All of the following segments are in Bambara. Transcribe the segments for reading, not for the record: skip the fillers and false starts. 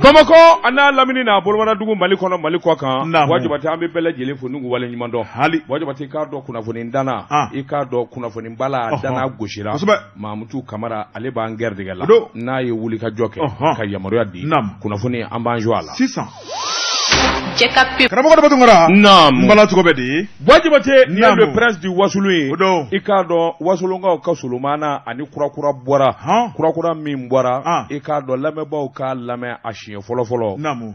Bamako ana lamini na bolwana dugu Mali kono Mali ko kan wajibati ambe bele jele fo nugu wale nyuma do hali wajibati ka do kunafoni ndana i ka do kunafoni bala dana goshira Mamutu Kamara ale ba ngerde gala na ye wuli ka joke ka yamaru yadi kunafoni ambanjo ala 600 Karamoko de batungara nam mbala tuko bedi wajibate ni le prince du Wasulu ikado Wasulunga ka Sulumana ani kurakura bora kurakura min bora ikado lameba ka lame ashiye folo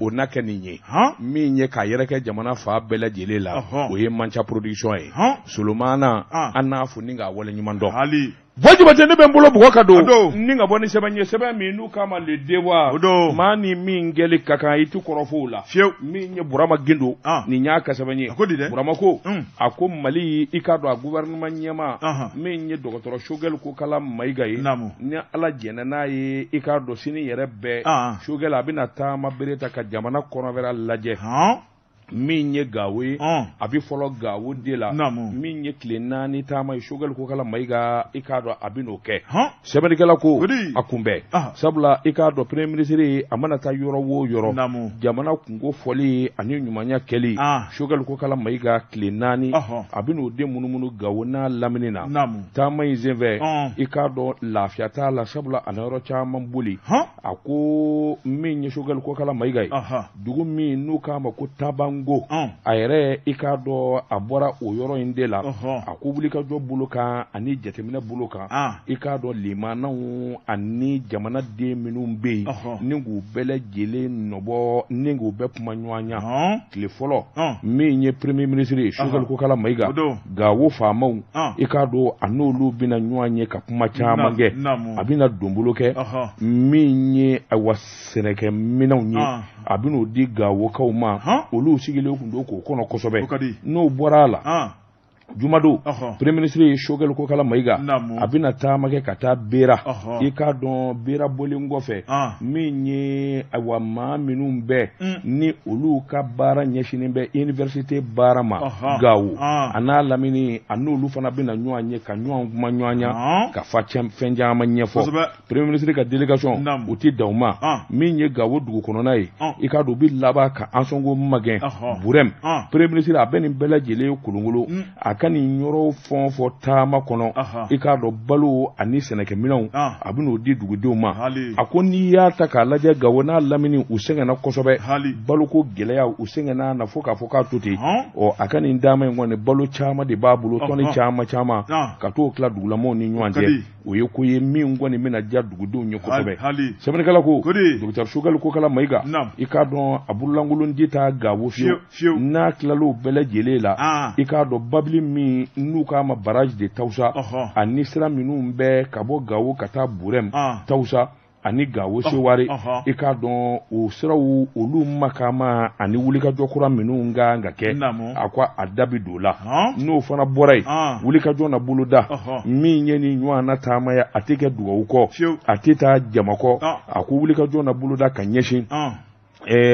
o nakeninye minye ka yereke jamana fa bele jelela o ye mancha production e Sulumana anafu ninga wale nyimando ali wajibate ne bembolo bukado ninga boni sebanye sebe minu kama le dewa mani mingeli kaka itu korofula minye burama gindo ni nyaka sebanye burama ko ako Mali ikado a gouvernement nyama minye dokotoro shogel ko kala maigaye ni ala jena naye ikado sini yerebe shogel abina tama bereta ka jamana konovera laje minye gawe abi folo gawo de la minye klena ni tama shogal ko kala maiga ikado abino ke sebani kala ko akumbe sabla ikado premier ministre amana ta yoro wo yoro jamana kungo foli ani nyumanya keli shogal ko kala maiga klena ni abino de munumunu gawo na laminina tama izeve ikado lafiata la sabla anoro chama mbuli ako minye shogal ko kala maiga dugu mi nuka makuta bango ayere ikado abora oyoro indela akubulika jo buluka ani jetemina buluka ikado limana ani jamana de minumbe ningu bele jele nobo ningu be pumanywanya klefolo minye premier ministre shugal ko kala maiga gawo famau ikado anolu bina nywanye kapuma chamange abina dombuluke minye awaseneke minawnye abino di gawo kauma olu sigile kundo ko kono kosobe no borala Jumado premier ministre shogel ko kala maiga abina ta make kata bera ikadon bera bolingo fe minye awama minumbe ni olu ka bara nyeshinimbe university barama gawo ana lamini anulu fana bina nywanye ka nywanguma nywanya ka facem fenja manyefo premier ministre ka delegation uti dauma minye gawo dugu kono nayi ikado bi laba ka ansongo magen burem premier ministre abeni bela jele kulungulu akani nyoro fonfo tama kono ikado balu ani seneke minon abino di dugudew ma akoni ya taka laje gawona lamini usenga na kosobe balu ko geleya usenga na foka tuti o akani ndama ngone balu chama de babulo toni chama kato kla dugulamo ni nywanje oyeko ye mi ngone mina ja dugudew nyokosobe semene kala ko docteur Sugal ko kala maiga ikado abulangulun dita gawo fio na klalo bele jelela ikado babli mi nuka ma barrage de Tausa anisra minumbe kabo gawo kata burem Tausa ani gawo seware ikado o sirawu olu makama ani wulika jokura minunga ngake akwa adabi dola no fana borai wulika jona buluda minye ni nywana tamaya atike duwa uko atita jamako akwa wulika jona buluda kanyeshin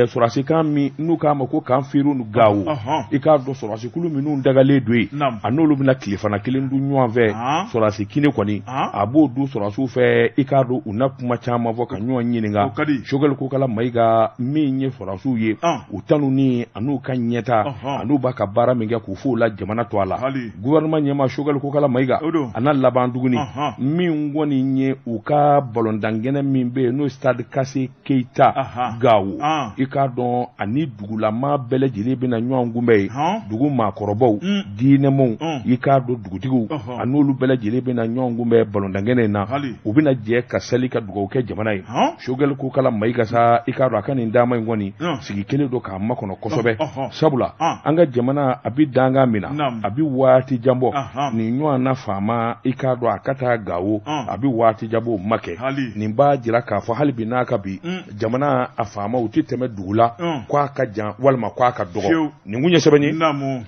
sorasi kan mi nuka mako kan firu nu gawo ikado sorasi kulu minu ndaga ledwe anolu bina klifana kilindu nywanve sorasi kine kwani abo du sorasu fe ikado unakuma chama voka nywa nyininga shogal ko kala maiga minye sorasu ye utanu ni anu kan nyeta anu baka bara minga ku fula jamana twala gouvernement nyama shogal ko kala maiga anan labanduguni min ngoni nye uka bolondangene mimbe no stade kasi keita gawo ikadon ani dugulama bele jele bina nyangumbe dugu makorobo dinemo ikado dugutigu anolu bele jele bina nyangumbe balondangene na ubina je kasali ka dugu ke jamana yi shogel ko kala maiga sa ikado akani ndama ngoni sigi kele do ka makono kosobe sabula anga jamana abidanga mina abi wati jambo ni nywa na fama ikado akata gawo abi wati jabo make nimba jira ka fa halbina ka bi jamana afama uti tɛmɛ dugu la k'a ka jan walima k'a ka dɔgɔ nin kun ye sɛbɛn ye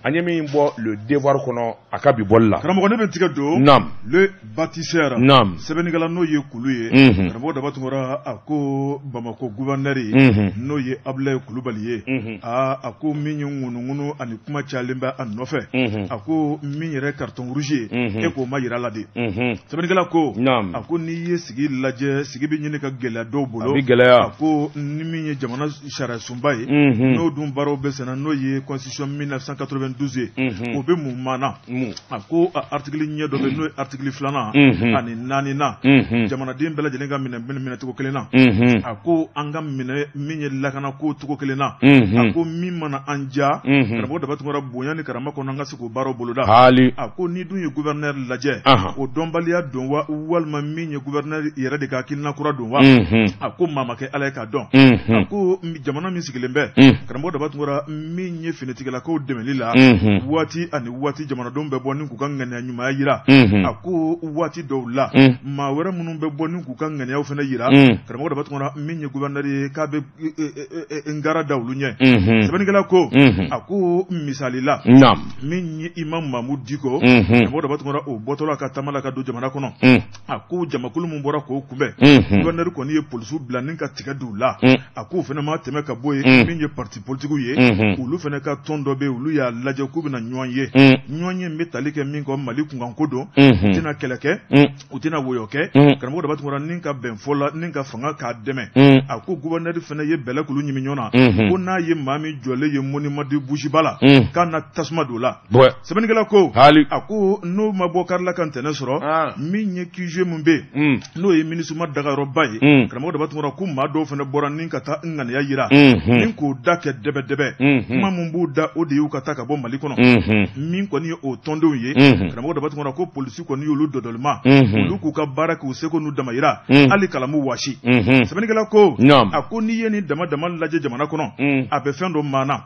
an ye min bɔ le devoir kɔnɔ a ka bi bɔli la karamɔgɔ ne bɛ tigɛ don le bâtisseur sɛbɛnnikɛla n'o ye kulu ye karamɔgɔ daba tun a ko Bamako gouverneur ye n'o ye Abdoulaye Kulubali ye a ko min ye ŋunuŋunu ani kuma cayalen bɛ a nɔfɛ a ko min yɛrɛ carton rouge ye e k'o ma yira la de sɛbɛnnikɛla ko a ko n'i ye sigi lajɛ sigi bɛ ɲini ka gɛlɛya dɔw bolo a ko ni min ye jamana sariya sunba ye n'o dun baaraw bɛ senna n'o ye constitution 1992 ye o bɛ mun maana a ko article ɲɛ dɔ bɛ n'o ye article 2 ani 4 jamanaden bɛɛ lajɛlen ka minɛ cogo kelen na a ko an ka minɛ min ye lakana ko cogo kelen na a ko min mana an ja karamɔgɔ daba tun bonya ni karama kɔnɔ an ka se k'o baaraw boloda a ko ni dun ye gouverneur lajɛ o dɔnbaliya don wa walima min ye gouverneur yɛrɛ de ka hakilina kura don wa a ko maa ma kɛ Ala ye k'a dɔn a ko jamana min sigilen bɛ karamɔgɔ daba tun min ye finitigilakaw dɛmɛli la waati ani waati jamanadenw bɛ bɔ ni k'u ka ŋaniya ɲumanya yira a ko waati dɔw la maa wɛrɛ minnu bɛ bɔ ni k'u ka ŋaniyaw fana yira karamɔgɔ daba tun min ye gouverneur ye k'a bɛ ngara da olu ɲɛ sɛbɛnnikɛla ko a ko misali la min ye Imam Mahmud Diko karamɔgɔ daba tun o bɔtɔla ka taama la ka don jamana kɔnɔ a ko jamakulu min bɔra k'o kunbɛn gouverneur kɔni ye polisiw bila ni ka tigɛ d'u la a ko fana ma tɛmɛ ka bɔ ye min ye parti politiques ye olu fana ka tɔn dɔ bɛ olu y'a lajɛ k'u bɛna ɲɔgɔn ye ɲɔgɔn ye bɛ tali kɛ min kɔ Mali kunkan ko don u tɛna kɛlɛ kɛ u tɛna woyɔ kɛ karamɔgɔ daba tun ni ka bɛn fɔ la ni ka fanga k'a dɛmɛ a ko gouverneur fana ye bɛlɛkulu ɲimi ɲɔgɔn na ko n'a ye maa min jɔlen ye monument de Bujiba la k'a na tasuma don la sɛbɛnnikɛla ko a ko n'o ma bɔ karila ka ntɛnɛ sɔrɔ min ye QG min bɛ n'o ye minisuma dagayɔrɔba ye karamɔgɔ daba tun ko maa dɔw fana bɔra ni ka taa ŋaniya yira ni k'o da kɛ dɛbɛ kuma min b'u da o de y'u ka taa ka bɔ Mali kɔnɔ min kɔni ye o tɔndenw ye karamɔgɔ daba tun ko polisi kɔni y'olu dɔdɔlima olu k'u ka baara k'u seko n'u damayira hali kalamu wasi sɛbɛnnikɛla ko a ko n'i ye nin dama lajɛ jamana kɔnɔ a bɛ fɛn dɔ maana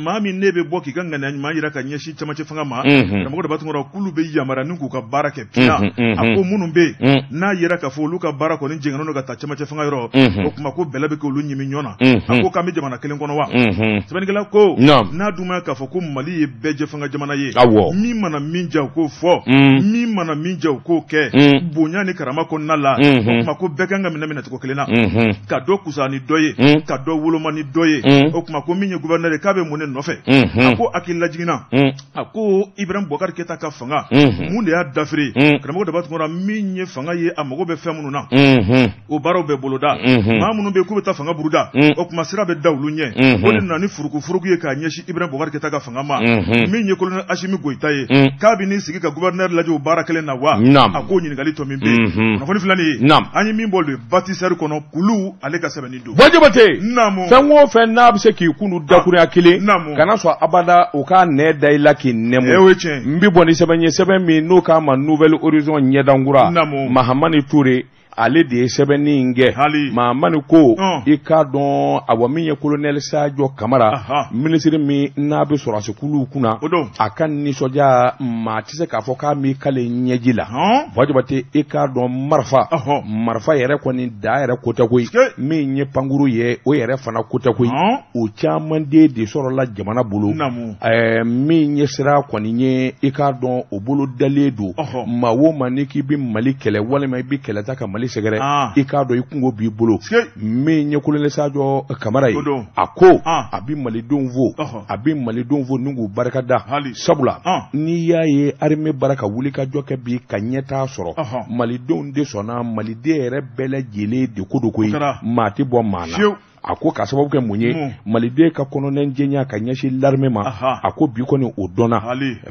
maa min ne bɛ bɔ k'i ka ŋaniya ɲuman yira ka ɲɛsin cɛmancɛ fanga ma karamɔgɔ daba tun k'olu bɛ yamaruya ni k'u ka baara kɛ pina a ko minnu bɛ yen n'a yera k'a fɔ olu ka baara kɔni jɛngɛnen don ka taa cɛmancɛ fanga yɔrɔ o kuma ko bɛlɛ bɛ kɛ olu ɲimi ɲɔgɔn na a ko k'an bɛ jamana kelen kɔnɔ wa sɛbɛnnikɛla ko n'a dun ma k'a fɔ ko Mali ye bɛɛ jɛ fanga jamana ye min mana min ja o k'o fɔ min mana min ja o k'o kɛ bonya ni karama kɔnɔna la o kuma ko bɛɛ kan ka minɛ cogo kelen na ka dɔ kusa ni dɔ ye ka dɔ woloma ni dɔ ye o kuma ko min ye gouverneur k'a bɛ mun de nɔfɛ a ko hakili lajiginna a ko Ibrahim Boubacar Keita ka fanga mun de y'a dafiri karamɔgɔ daba tun min ye fanga ye a mago bɛ fɛn minnu na o baaraw bɛ boloda maa minnu bɛ k'u bɛ taa fanga buruda o kuma sira bɛ da olu ɲɛ o de nana ni furuku ye k'a ɲɛsin Ibrahim Boubacar Keita ka fanga ma min ye colonel Assimi Goïta ye k'a bɛ n'i sigi ka gouverneur lajɛ o baara kelen na wa a ko ɲininkali tɔ min bɛ yen kunnafoni filanin ye an ye min bɔ le bâtisseur kɔnɔ kulu ale ka sɛbɛnni don Jabate fɛn o fɛn n'a bɛ se k'i kunu dakurunya kelen kana sɔn abada o k'a nɛ da i la k'i nɛmu n bɛ bɔ ni sɛbɛn ye sɛbɛn min n'o k'a ma Nouvelle Horizon ɲɛdankura Mahamani Touré ale de ye sɛbɛnni in kɛ Mahamani ko i k'a dɔn awɔ min ye colonel Sadio Kamara ministre min n'a bɛ sɔrɔdasi kuluw kunna a ka nisɔndiya maa tɛ se k'a fɔ k'a m'i kale ɲɛji la Jabate i k'a dɔn marifa yɛrɛ kɔni da yɛrɛ ko tɛ koyi min ye pankuru ye o yɛrɛ fana ko tɛ koyi o caman de sɔrɔla jamana bolo min ye sira kɔni ye i k'a dɔn o bolo dalen don maa o maa n'i k'i bɛ Mali kɛlɛ walima i bɛ kɛlɛta ka Mali sɛgɛrɛ i k'a dɔn i kungo b'i bolo min ye colonel Sadio Kamara ye a ko a bɛ malidenw fo ni k'u barikada sabula n'i y'a ye armée bara ka wuli ka jɔ kɛ bi ka ɲɛtaa sɔrɔ malidenw de sɔnna maliden yɛrɛ bɛɛ lajɛlen de ko don koyi maa tɛ bɔ maa na a ko k'a sababu kɛ mun ye maliden ka kɔnɔnɛ jɛnya ka ɲɛsin l'armée ma a ko bi kɔni o dɔnna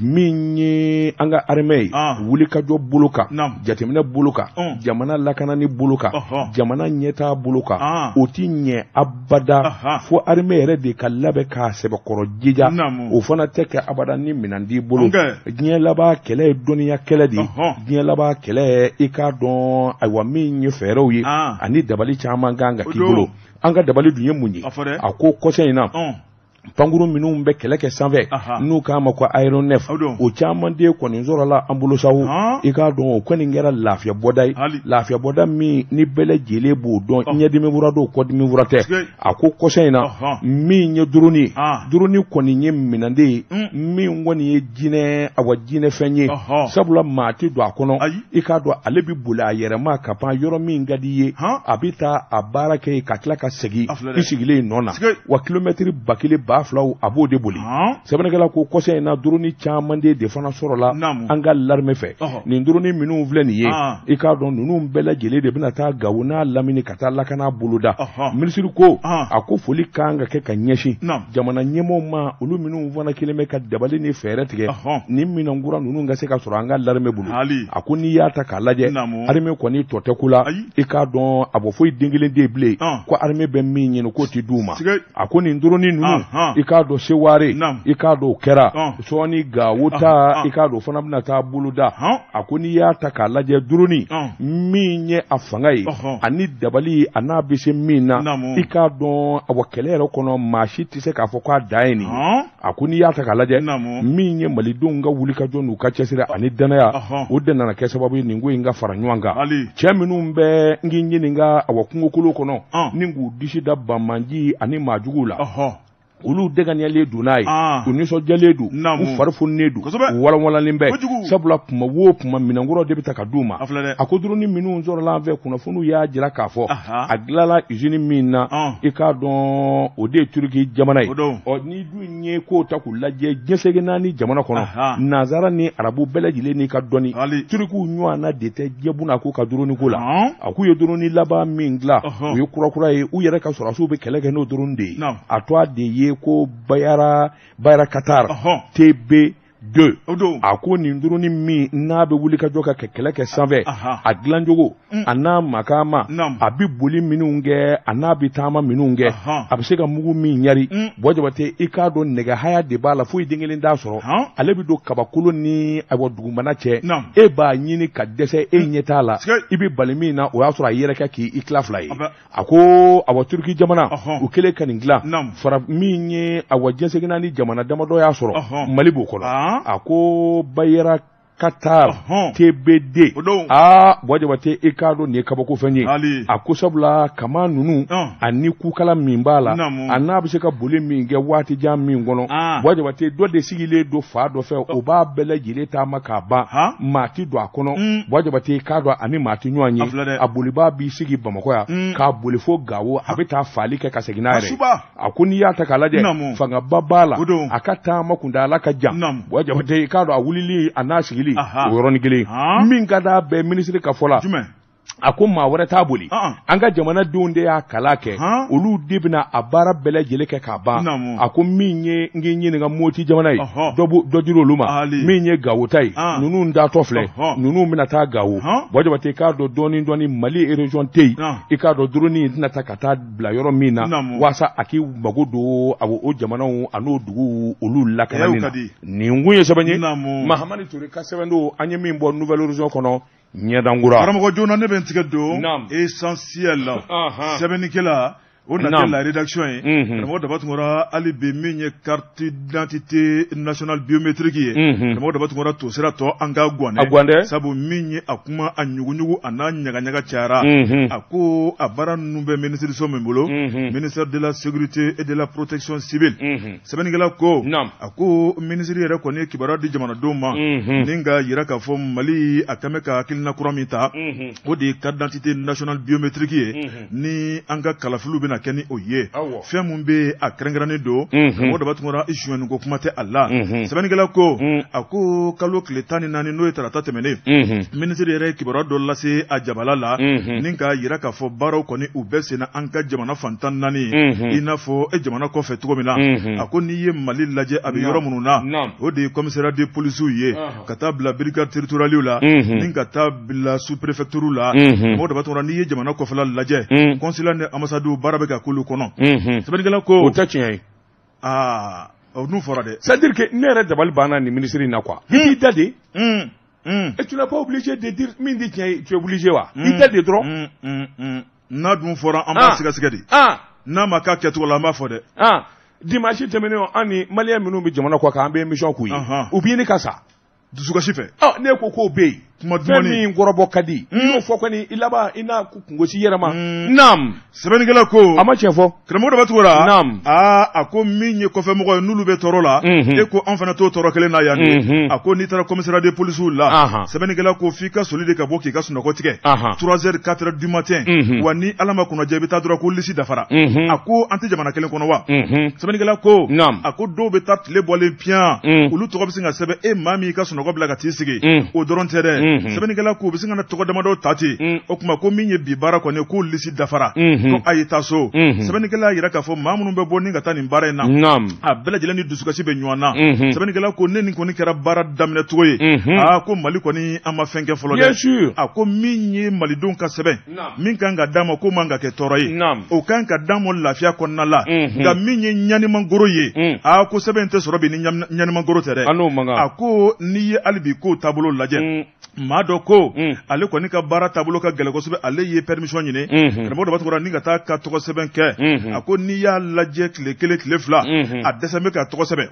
min ye an ka armée ye wulikajɔ bolo kan jateminɛ bolo kan jamana lakanani bolo kan jamana ɲɛtaa bolo kan o ti ɲɛ abada fo armée yɛrɛ de ka labɛn k'a sɛbɛkɔrɔ jija o fana tɛ kɛ abada ni minɛn t'i bolo diɲɛ laban kɛlɛ ye dɔnniya kɛlɛ de diɲɛ laban kɛlɛ i k'a dɔn ayiwa min ye fɛɛrɛw ye ani dabali caman kan ka k'i bolo an ka dabali dun ye mun ye a ko kɔsɛn in na pankuru minnu bɛ kɛlɛ kɛ sanfɛ n'u k'a ma ko aéronef o caman de kɔni sɔrɔla an bolo sawo i k'a dɔn o kɔni kɛra lafiya bɔda ye lafiya bɔda min ni bɛɛ lajɛlen b'o dɔn ɲɛdimi fura don kɔdimi fura tɛ a ko kɔsɛn in na min ye duruni kɔni ye minande ye min kɔni ye jinɛ jinɛ fɛn ye sabula maa tɛ don a kɔnɔ i k'a dɔn ale bɛ boli a yɛrɛma ka pan yɔrɔ min ka di ye a bɛ taa a baara kɛ ka tila ka segin i sigilen nɔ na wa kilomɛtiri 1000 a b'o de boli sɛbɛnnikɛla ko kɔsɛn in na duruni caman de fana sɔrɔla an ka l'armée fɛ nin duruni minnu filɛ nin ye i k'a dɔn ninnu bɛɛ lajɛlen de bɛna taa Gawo n'a lamini ka taa lakana boloda minisiri ko a ko foli kan ka kɛ ka ɲɛsin jamana ɲɛmɔgɔw ma olu minnu fana kelen bɛ ka dabali ni fɛɛrɛ tigɛ ni minɛnkura ninnu ka se ka sɔrɔ an ka l'armée bolo a ko n'i y'a ta k'a lajɛ armée kɔni tɔ tɛ ko la i k'a dɔn a bɔ foyi den kelen den bilen ko armée bɛ min ɲini k'o tɛ d'u ma a ko nin duruni ninnu i k'a dɔn Seware i k'a dɔn o kɛra sɔɔni Gawo ta i k'a dɔn fana bɛna taa boloda a ko n'i y'a ta k'a lajɛ duruni min ye a fanga ye ani dabali a n'a bɛ se min na i k'a dɔn a kɛlɛ yɛrɛ kɔnɔ maa si tɛ se k'a fɔ k'a dan ye nin a ko n'i y'a ta k'a lajɛ min ye malidenw ka wulikajɔ n'u ka cɛsiri ani danaya o de nana kɛ sababu ye nin ko in ka fara ɲɔgɔn kan cɛ minnu bɛ n k'i ɲininka a kungokolo kɔnɔ ni k'u disi da banmanji ani maajuguw la olu dɛgɛniyalen don n'a ye u nisɔndiyalen don u fari fununen don u walanwalalen bɛ sabula kuma wo kuma minɛnkuraw de bɛ ta ka d'u ma a ko duruni minnu sɔrɔla an fɛ kunnafoniw y'a jira k'a fɔ a dilanla usine min na i k'a dɔn o de ye Turiki jamana ye ni dun ye k'o ta k'u lajɛ diɲɛsegin naani jamana kɔnɔ nanzara ni arabu bɛɛ lajɛlen n'i ka dɔnni Turikiw ɲɔgɔnna de tɛ diɲɛ bunna k'u ka duruni ko la a k'u ye duruni laban min dilan u ye kurakura ye u yɛrɛ ka sɔrɔdasiw bɛ kɛlɛ kɛ n'o duruni de ye a to a de ye ko Bayara Qatar TB2 a ko nin duruni min n'a bɛ wuli ka jɔ ka kɛlɛ kɛ sanfɛ a dilancogo a n'a makama a bɛ boli minnu kɛ a n'a bɛ taama minnu kɛ a bɛ se ka mugu min ɲari bɔ jabate i k'a dɔn nɛgɛ haya de b'a la foyi den kelen t'a sɔrɔ ale bɛ don kabakolo ni dugumana cɛ e b'a ɲini ka dɛsɛ e ɲɛ t'a la i bɛ bali min na o y'a sɔrɔ a yɛrɛ kɛ k'i tila fila ye a ko Turiki jamana u kɛlen ka nin dilan fara min ye diɲɛsegin naani jamana damadɔ y'a sɔrɔ Mali b'o kɔnɔ a ko Bayara Qatar TBD bɔ jabate i k'a dɔn nin ye kabako fɛn ye a ko sabula kama ninnu ani kukala min b'a la a n'a bɛ se ka boli min kɛ waati jan min kɔnɔ bɔ jabate dɔ de sigilen don fa dɔ fɛ o b'a bɛɛ lajɛlen taama k'a ban maa ti don a kɔnɔ bɔ jabate i k'a dɔn ani maa ti ɲɔgɔn ye a bolibaa b'i sigi Bamakɔ yan k'a boli fo Gawo a bɛ taa faali kɛ ka segin n'a yɛrɛ a ko n'i y'a ta k'a lajɛ fangaba b'a la a ka taama kuntala ka jan bɔ jabate i k'a dɔn a wulili a n'a sigili o yɔrɔnin kelen min ka d'a bɛɛ minisiri ka fɔ la a ko maa wɛrɛ t'a boli an ka jamanadenw de y'a kala kɛ olu de bɛna a baara bɛɛ lajɛlen kɛ k'a ban a ko min ye n k'i ɲininka Moti jamana ye dɔ dir'olu olu ma min ye Gawo ta ye ninnu datɔ filɛ ninnu bɛna taa Gawo bɔ jabate i k'a dɔn dɔɔnin Mali région tɛ yen i k'a dɔn duruni in tɛna ta ka taa bila yɔrɔ min na walasa a k'i mago don o jamanaw a n'o duguw olu lakanani na nin kun ye sɛbɛn ye Mahamani Ture ka sɛbɛn don an ye min bɔ Nouvelle Horizon kɔnɔ ɲɛdangura karamɔgɔ joona ne bɛ n tigɛ don essentiel sɛbɛnnikɛla o na la rédaction ye karamɔgɔ Daba Tunkara hali bi min ye carte d'identité nationale biométrique ye karamɔgɔ Daba Tunkara t'o sira tɔ an ka gwanɛ sabu min ye a kuma a ɲuguɲugu a n'a ɲagaɲaga cayara a ko a baara ninnu bɛ ministère min bolo ministère de la sécurité et de la protection civile sɛbɛnnikɛla ko a ko ministère yɛrɛ kɔni ye kibaruya di jamanadenw ma ni ka yira k'a fɔ Mali a kan bɛ ka hakilina kura min ta o de ye carte d'identité nationale biométrique ye ni an ka kalafiliw bɛna kɛ ni o ye fɛn mun bɛ a kɛrɛnkɛrɛnnen don karamɔgɔ Daba Tunkara joindre ko kuma tɛ a la sɛbɛnnikɛla ko a ko kalo tile 14 n'o ye tarata tɛmɛnen minisiri yɛrɛ kibaruya dɔ lase a jabala la ni ka yira k'a fɔ baaraw kɔni u bɛɛ senna an ka jamana fantan naani i n'a fɔ jamana kɔfɛ cogo min na a ko n'i ye Mali lajɛ a bɛ yɔrɔ minnu na o de ye commissariat de policiers ye ka taa bila brigade territoriale la ni ka taa bila sous préfecture la karamɔgɔ Daba Tunkara n'i ye jamana kɔfɛla lajɛ consulat ni ambassade baara bɛ ka k'olu kɔnɔ sɛbɛnnikɛla ko o tɛ tiɲɛ ye o n'u fɔra dɛ c'est à dire que ne yɛrɛ dabali banna nin ministre in na quoi i t'i da de et tu n'es pas obligé de dire min di tiɲɛ ye tu es obligé wa i da de dɔrɔn n'a dun fɔra an b'a sigasɛgɛ de n'a ma k'a kɛcogo la an b'a fɔ dɛ dimanche tɛmɛnen ani malien minnu bɛ jamana kɔ kan an bɛ émission k'u ye u b'i ni ka sa dusukasi fɛ ne ko k'o bɛ yen fɛn min kɔrɔbɔ ka di i y'o fɔ kɔni i laban i n'a kungosi yɛrɛ ma naam sɛbɛnnikɛla ko a ma tiɲɛ fɔ karamɔgɔ dɔ b'a tugu la naam a ko min ye kɔfɛmɔgɔ ye n'olu bɛ tɔɔrɔ la e ko an fana t'o tɔɔrɔ kelen na yan de a ko n'i taara commissariat de policiers la sɛbɛnnikɛla ko f'i ka soli de ka bɔ k'i ka sunɔgɔ tigɛ 3h 4h du matin wa ni ala ma kunnajɛ i bɛ taa dɔrɔn ko lisi dafara a ko an tɛ jamana kelen kɔnɔ wa sɛbɛnnikɛla ko a ko dɔw bɛ taa tile bɔlen piyan olu tɔgɔ bɛ se ka sɛbɛn e maa min i ka sunɔgɔ bila ka t'i sigi o dɔrɔn tɛ dɛ sɛbɛnnikɛla ko u bɛ se ka na tɔgɔ damadɔ ta ten o tuma ko min ye bi baara kɔni ko lisi dafara ko a ye taa so sɛbɛnnikɛla yira k'a fɔ maa minnu bɛ bɔ ni ka taa nin baara in na a bɛɛ lajɛlen ni dusukasi bɛ ɲɔgɔn na sɛbɛnnikɛla ko ne nin kɔni kɛra baara daminɛ cogo ye ko mali kɔni an ma fɛn kɛ fɔlɔ dɛ a ko min ye malidenw ka sɛbɛn min kan ka d'a ma ko man ka kɛ tɔɔrɔ ye o kan ka d'a ma lafiya kɔnɔna la nka min ye ɲanimangoro ye ko sɛbɛn tɛ sɔrɔ bi ni ɲanimangoro tɛ dɛ a ko n'i ye hali bi ko taabolo lajɛ maa dɔ ko ale kɔni ka baara taabolo ka gɛlɛn kosɛbɛ ale ye permission ɲini karamɔgɔ dɔ b'a tɔgɔ ni ka taa ka tɔgɔ sɛbɛn kɛ a ko n'i y'a lajɛ tile kelen tile fila a dɛsɛ bɛ ka tɔgɔ sɛbɛn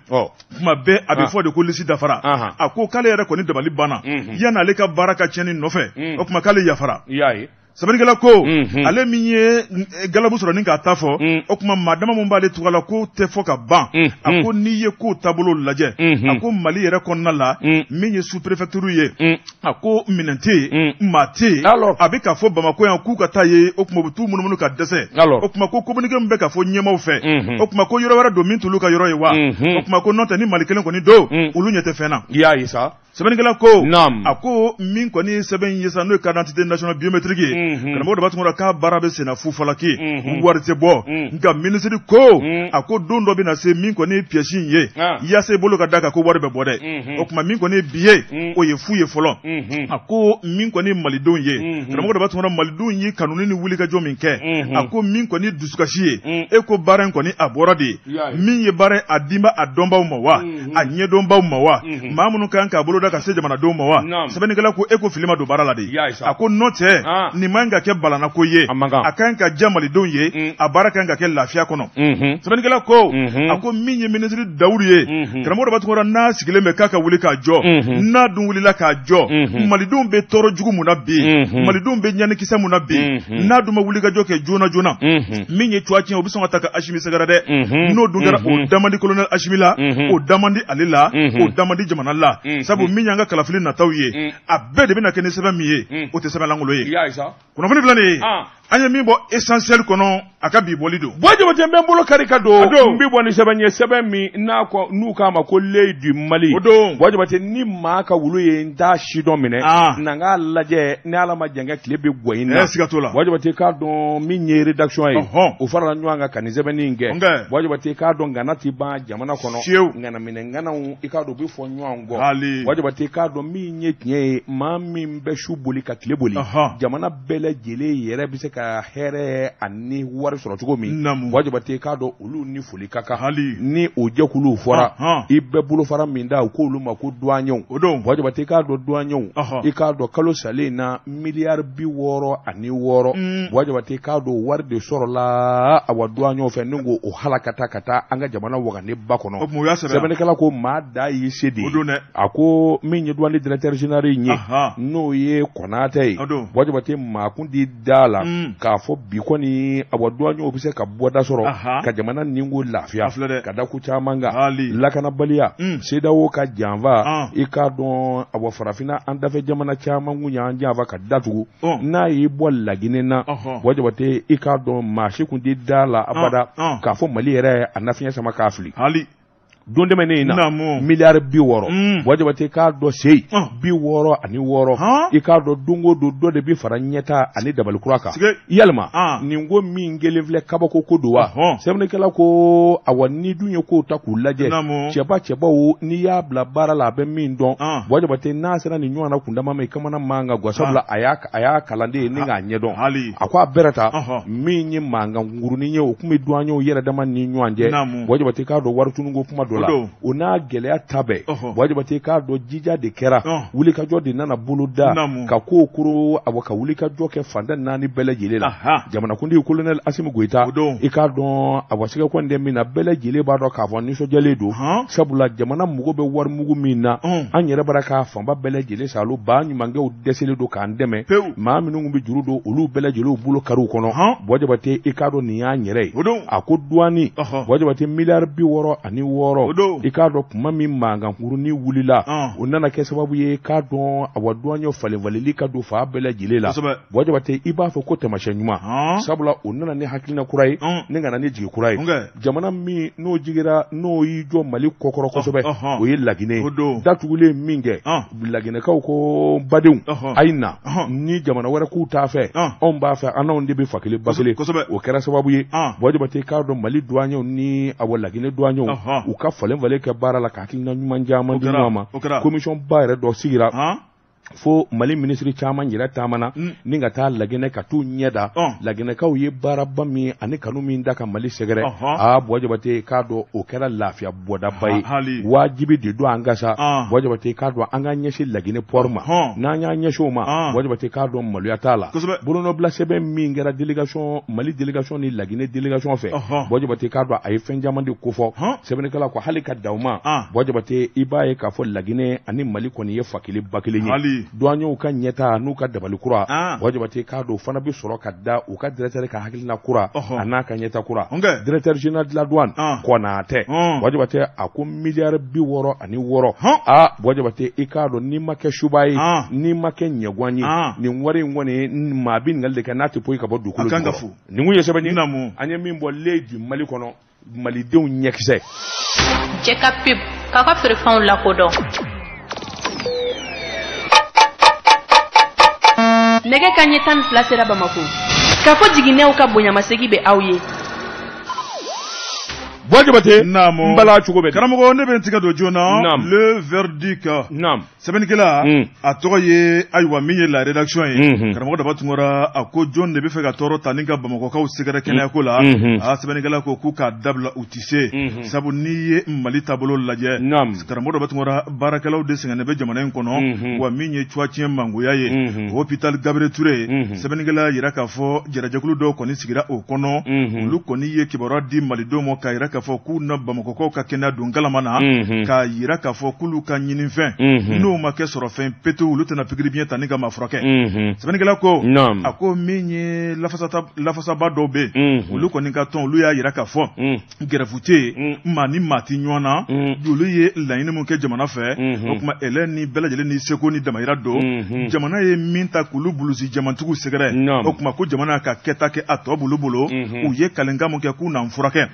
kuma bɛɛ a bɛ fɔ de ko lisi dafara a ko k'ale yɛrɛ kɔni dabali banna yan'ale ka baara ka tiɲɛni nɔfɛ o tuma k'ale yafara sɛbɛnnikɛla ko ale min ye galabu sɔrɔ ni k'a ta fɔ o tuma maa dama min b'ale tɔgɔ la ko tɛ fɔ ka ban a ko n'i ye ko taabolo lajɛ a ko mali yɛrɛ kɔnɔna la min ye sous préfecture ye a ko minɛn tɛ yen maa tɛ yen a bɛ k'a fɔ bamako yan k'u ka taa ye o tuma u bɛ t'u munumunu ka dɛsɛ o tuma ko communiqué min bɛ ka fɔ ɲɛmaaw fɛ o tuma ko yɔrɔ wɛrɛ don min t'olu ka yɔrɔ ye wa o tuma ko n'o tɛ ni mali kelen kɔni don olu ɲɛ tɛ fɛn na sɛbɛnnikɛla ko a ko min kɔni ye sɛbɛn ye sa n'o ye carte d'identité nationale biométrique ye karamɔgɔ dɔ b'a tun k'a baara bɛ senna fufalaki wari tɛ bɔ nka minisiri ko a ko don dɔ bɛ na se min kɔni ye pièce in ye yaasa i bolo ka da kan ko wari bɛ bɔ dɛ o tuma min kɔni ye bi ye o ye fu ye fɔlɔ a ko min kɔni ye malidenw ye karamɔgɔ dɔ b'a tun malidenw ye kanuni ni wulikajɔ min kɛ a ko min kɔni ye dusukasi ye e ko baara in kɔni a bɔra de min ye baara a dinba a dɔnbaw ma wa a ɲɛdɔnbaw ma wa maa minnu kan k'a bolo da ka se jamanadenw ma wa sɛbɛnnikɛla ko e ko fili ma don baara la de a ko n'o tɛ nin man ka kɛ balana ko ye a kan ka diya malidenw ye a baara kan ka kɛ lafiya kɔnɔ sɛbɛnnikɛla ko a ko min ye minisiri dawudu ye karamɔgɔ dɔ b'a tɔgɔ n'a sigilen bɛ k'a ka wuli k'a jɔ n'a dun wulila k'a jɔ malidenw bɛ tɔɔrɔ jugu mun na bi malidenw bɛ ɲanikisɛ mun na bi n'a dun ma wuli ka jɔ kɛ joona joona min ye cuwa tiɲɛ o bɛ sɔn ka ta ka Asimi sɛgɛrɛ dɛ n'o dun kɛra o damandi colonel Asimi la o damandi ale la o damandi jamana la sabu min y'an ka kalafili nataw ye a bɛɛ de bɛna kɛ ni sɛbɛn min ye o tɛ sɛbɛn lankolon ye kunnafoni filɛ nin ye an ye min bɔ essentiel kɔnɔ a ka bi bɔli don Jabate n bɛ n bolo kari ka don n bɛ bɔ ni sɛbɛn ye sɛbɛn min n'u k'a ma ko le du Mali o don Jabate ni maa ka wulu ye n t'a si dɔn minɛ na n k'a lajɛ ni Ala ma jan kɛ tile bɛ gɔ in na siga t'o la Jabate k'a dɔn min ye rédaction ye o farala ɲɔgɔn kan ka nin sɛbɛnni in kɛ Jabate k'a dɔn ngana tɛ ban jamana kɔnɔ nganaminɛ nganaw i k'a dɔn u bɛ fɔ ɲɔgɔn kɔ Jabate k'a dɔn min ye tiɲɛ ye maa min bɛ su boli ka tile boli jamana bɛɛ lajɛlen yɛrɛ bɛ se ka hɛrɛ ani wari sɔrɔ cogo min Jabate k'a dɔn olu ni foli ka kan ni o jɛkuluw fɔra i bɛɛ bolofara min da u k'olu ma ko douaniers o don Jabate k'a dɔn douaniers i k'a dɔn kalo salen na miliyari 66 Jabate k'a dɔn wari de sɔrɔla awa douaniers fɛ ni ko o halakata ka taa an ka jamana wagane ba kɔnɔ sɛbɛnnikɛla ko maa da y'i se de a ko min ye douane directeur général ye n'o ye Konate ye Jabate maa kun di da la k'a fɔ bi kɔni awa douaniers bɛ se ka bɔda sɔrɔ ka jamana ningo lafiya ka da ku caman kan lakanabaliya CEDEAO ka janfa i k'a dɔn awa farafinna an dafɛ jamana caman kun y'an janfa ka datugu n'a y'i bɔ Laginɛ na Jabate i k'a dɔn maa si kun di da la abada k'a fɔ Mali yɛrɛ a nafiɲɛ sama k'a fili don dɛmɛnen in na miliyari 60 Jabate k'a dɔn seyi 66 i k'a dɔn don o don dɔ de bɛ fara ɲɛta ani dabalikura kan yalima nin ko min kelen filɛ kabako ko don wa sɛbɛnnikɛla ko awa ni dun ye kow ta k'u lajɛ cɛbaw n'i y'a bila baara la a bɛ min dɔn Jabate n'a sera nin ɲɔgɔnna kundama ma i kamana man kan sabula a y'a kalanden ye ni k'a ɲɛdɔn a ko a bɛrɛ ta min ye mankan ngurunin ye o tun bɛ douaniers yɛrɛ dama ni ɲɔgɔn cɛ Jabate k'a dɔn wari tununko kuma dɔ dɔ la o n'a gɛlɛya ta bɛɛ wajibate k'a dɔn jija de kɛra wulikajɔ de nana bolo da ka ko koro awɔ ka wulikajɔ kɛ fantan 4 bɛɛ lajɛlen la jamanakuntigi colonel Assimi Goïta i k'a dɔn awɔ sɛgɛkɔn min na bɛɛ lajɛlen b'a dɔn k'a fɔ nisɔndiyalen don sabula jamana mugu bɛ wari mugu min na an yɛrɛ bara k'a fanba bɛɛ lajɛlen sa olu ba ɲumankɛw dɛsɛlen don k'an dɛmɛ maa minnu bɛ juru don olu bɛɛ lajɛlen bolo kariw kɔnɔ wajibate i k'a dɔn nin y'an yɛrɛ ye a ko douane wajibate miliyari 66 i k'a dɔn kuma min mankankurunin wulila o nana kɛ sababu ye k'a dɔn awɔ douane falen-faleli ka don fa bɛɛ lajɛlen la wajibate i b'a fɔ ko taamasiyɛn ɲuman sabula o nana ni hakilina kura ye ni ka na ni jigi kura ye jamana min n'o jigira n'o y'i jɔ Mali kɔkɔrɔ kosɛbɛ o ye Laginɛ datugulen min kɛ Laginɛkaw ko badenw a ye na ni jamana wɛrɛ k'u t'a fɛ anw b'a fɛ an n'anw de bɛ fa kelen ba kelen o kɛra sababu ye wajibate k'a dɔn Mali douaniers ni awɔ Laginɛ douaniers u ka falen-falen kɛ baara la ka hakilina ɲuman caman di ɲɔgɔn ma commission ba yɛrɛ dɔ sigira fo Mali ministre caman yɛrɛ taamana ni ka taa Laginɛ ka t'u ɲɛda Laginɛkaw ye baaraba min ani kanu min da ka Mali sɛgɛrɛ wajibate k'a dɔn o kɛra lafiya bɔdaba ye wajibi de don an ka sa wajibate k'a dɔn an ka ɲɛsin Laginɛ port ma n'an y'an ɲɛsin o ma wajibate k'a dɔn maloya t'a la bolonɔbila sɛbɛn min kɛra délégation Mali délégation ni Laginɛ délégation fɛ wajibate k'a dɔn a ye fɛn caman de kofɔ sɛbɛnnikɛla ko hali ka daw ma wajibate i b'a ye k'a fɔ Laginɛ ani Mali kɔni ye fa kelen ba kelen ye douaniers ka ɲɛta n'u ka dabali kura wajibate k'a dɔn fana bɛ sɔrɔ ka da u ka directeur ka hakilina kura a n'a ka ɲɛta kura directeur général de la douane Konatɛ wajibate a ko miliyari 66 wajibate i k'a dɔn n'i ma kɛ suba ye n'i ma kɛ ɲɛguwan ye nin wari in kɔni maa bɛ ɲininkali de kɛ n'a tɛ poyi ka bɔ dugukolo jukɔrɔ nin kun ye sɛbɛn ye an ye min bɔ leedi Mali kɔnɔ Malidenw ɲɛkisɛ cɛ ka pib k'a ka feerefɛnw lakodɔn nɛgɛ kanɲɛ 12 sera Bamako k'a fɔ jiginɛw ka bonyamasegi bɛ aw ye wajibate mbala cogo bɛ karamɔgɔ ne bɛ n tigɛ don joona le verdict sɛbɛnnikɛla a tɔgɔ ye ayiwa min ye la rédaction ye karamɔgɔ Daba Tunkara a ko jɔn de bɛ fɛ ka tɔɔrɔ ta ni ka Bamakɔkaw sɛgɛrɛ kɛnɛyako la sɛbɛnnikɛla ko k'u k'a dabila u tɛ se sabu n'i ye Mali taabolo lajɛ karamɔgɔ Daba Tunkara baarakɛlaw de sɛgɛnnen bɛ jamana in kɔnɔ wa min ye cuwatiɲɛ mangoya ye hôpital Gabriel Touré sɛbɛnnikɛla yira k'a fɔ jarajɛkulu dɔw kɔni sigira o kɔnɔ olu kɔni ye kibaruya di malidenw ma k'a yira k'a fɔ k'u na Bamakɔkaw ka kɛnɛya don galama na k'a yira k'a fɔ k'olu ka ɲinifɛn n'o ma kɛ sɔrɔ fɛn petewu olu tɛna pikiri biɲɛ ta ni ka maa furakɛ sɛbɛnnikɛla ko a ko min ye lafasaba dɔw bɛ olu kɔni ka tɔn olu y'a yira k'a fɔ gɛrɛfu tɛ yen maa ni maa tɛ ɲɔgɔn na olu ye laɲini min kɛ jamana fɛ o tuma ɛlɛ ni bɛɛ lajɛlen ni seko ni damayira don jamana ye min ta k'olu bulusi jamatigiw sɛgɛrɛ o tuma ko jamana ka kɛta kɛ a tɔ bolo bolo u ye kalenkan min kɛ k'u n'an furakɛ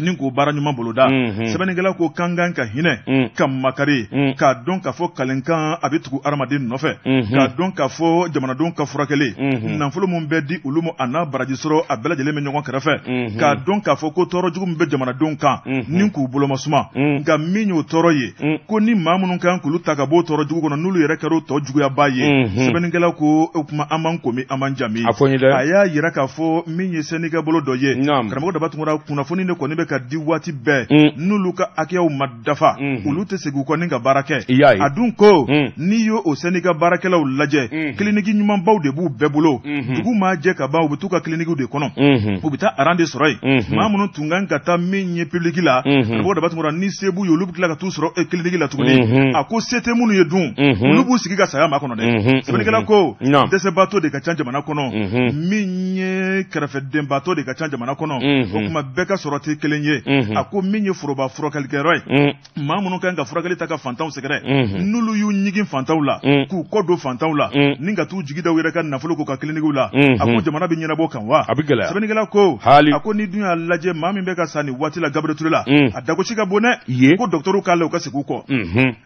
ni k'o baara ɲuman boloda sɛbɛnnikɛla ko kan kan ka hinɛ ka makari k'a dɔn k'a fɔ kalenkan a bɛ tugu adamaden nɔfɛ k'a dɔn k'a fɔ jamanadenw ka furakɛli nafolo min bɛ di olu ma a n'a baraji sɔrɔ a bɛɛ lajɛlen bɛ ɲɔgɔn kɛrɛfɛ k'a dɔn k'a fɔ ko tɔɔrɔ jugu min bɛ jamanadenw kan ni k'u boloma suma nka min y'o tɔɔrɔ ye ko ni maa minnu kan k'olu ta ka bɔ tɔɔrɔ jugu kɔnɔ n'olu yɛrɛ kɛra o tɔ juguyaba ye sɛbɛnnikɛla ko o kuma an b'an komi an b'an jami a y'a yira k'a fɔ min ye sɛnnikɛ bolo dɔ ye karamɔgɔ Daba Tunkara kunnafoni de kɔni bɛ ka di waati bɛɛ n'olu ka hakɛyaw ma dafa olu tɛ segin u kɔ ni ka baara kɛ a dun ko n'i y'o sɛnnika baarakɛlaw lajɛ kiliniki ɲumanbaw de b'u bɛɛ bolo dugu maa jɛ ka ban u bɛ t'u ka kilinikiw de kɔnɔ u bɛ taa aran de sɔrɔ yen maa minnu tun kan ka taa min ye piliki la karamɔgɔ Daba Tunkara ni se b'u ye olu bɛ tila ka t'u sɔrɔ kiliniki la tuguni a ko se tɛ minnu ye dun olu b'u sigi ka saya maa kɔnɔ dɛ sɛbɛnnikɛla ko dɛsɛbaatɔ de ka ca jamana kɔnɔ min ye kɛrɛfɛdenbaatɔ de ka ca jamana kɔnɔ o kuma bɛɛ ka sɔrɔ tɛ kelen ye a ko min ye foroba furakɛlikɛyɔrɔ ye maa minnu kan ka furakɛli ta ka fantanw sɛgɛrɛ n'olu y'u ɲigin fantanw la k'u kɔ don fantanw la ni ka t'u jigi da u yɛrɛ ka nafolo k'u ka kilinikiw la a ko jamana bɛ ɲɛnabɔ kan wa sɛbɛnnikɛla ko a ko ni dun y'a lajɛ maa min bɛ ka sa nin waati la Gabriel Touré la a dagosi ka bon dɛ ko dɔgɔtɔrɔw k'a la u ka segin u kɔ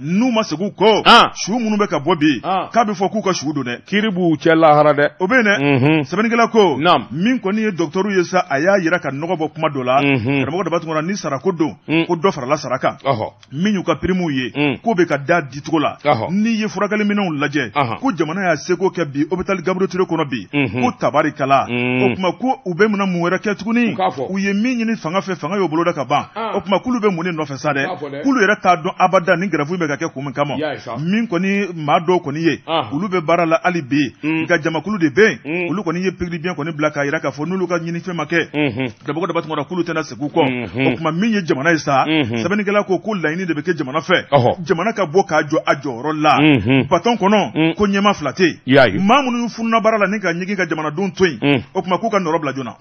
n'u ma segin u kɔ su minnu bɛ ka bɔ bi k'a bɛ fɔ k'u ka su don dɛ kiiri b'u cɛ lahara dɛ o bɛ yen dɛ sɛbɛnnikɛla ko min kɔni ye dɔgɔtɔrɔw ye sa a y'a yira ka nɔgɔ bɔ kuma dɔ la karamɔgɔ Daba Tunkara fɔra ni sarako don ko dɔ farala saraka min y'u ka prime ye k'o bɛ ka da dicogo la n'i ye furakɛliminɛnw lajɛ ko jamana y'a seko kɛ bi hôpital Gabriel Touré kɔnɔ bi ko tabarikala o kuma ko u bɛ mun wɛrɛ kɛ tuguni u ye min ɲini fanga fɛ fanga y'o boloda ka ban o kuma k'olu bɛ mun de nɔfɛ sa dɛ k'olu yɛrɛ t'a dɔn abada ni grève bɛ ka kɛ kun min kama min kɔni maa dɔw kɔni ye olu bɛ baara la hali bi nka jamakulu de bɛ yen olu kɔni ye pikiri biɲɛ kɔni bila k'a yira k'a fɔ n'olu ka ɲinifɛn ma kɛ dabɔgɔ daba tuma k'olu tɛna segin kɔ o kuma min ye jamana ye sa sɛbɛnnikɛla ko laɲini de bɛ kɛ jamana fɛ jamana ka bɔ k'a jɔ a jɔyɔrɔ la baton kɔnɔ ko ɲɛma fila tɛ yen maa minnu fununa baara la ni ka ɲɛgin ka jamanadenw to yen o kuma k'u ka nɔrɔ bila joona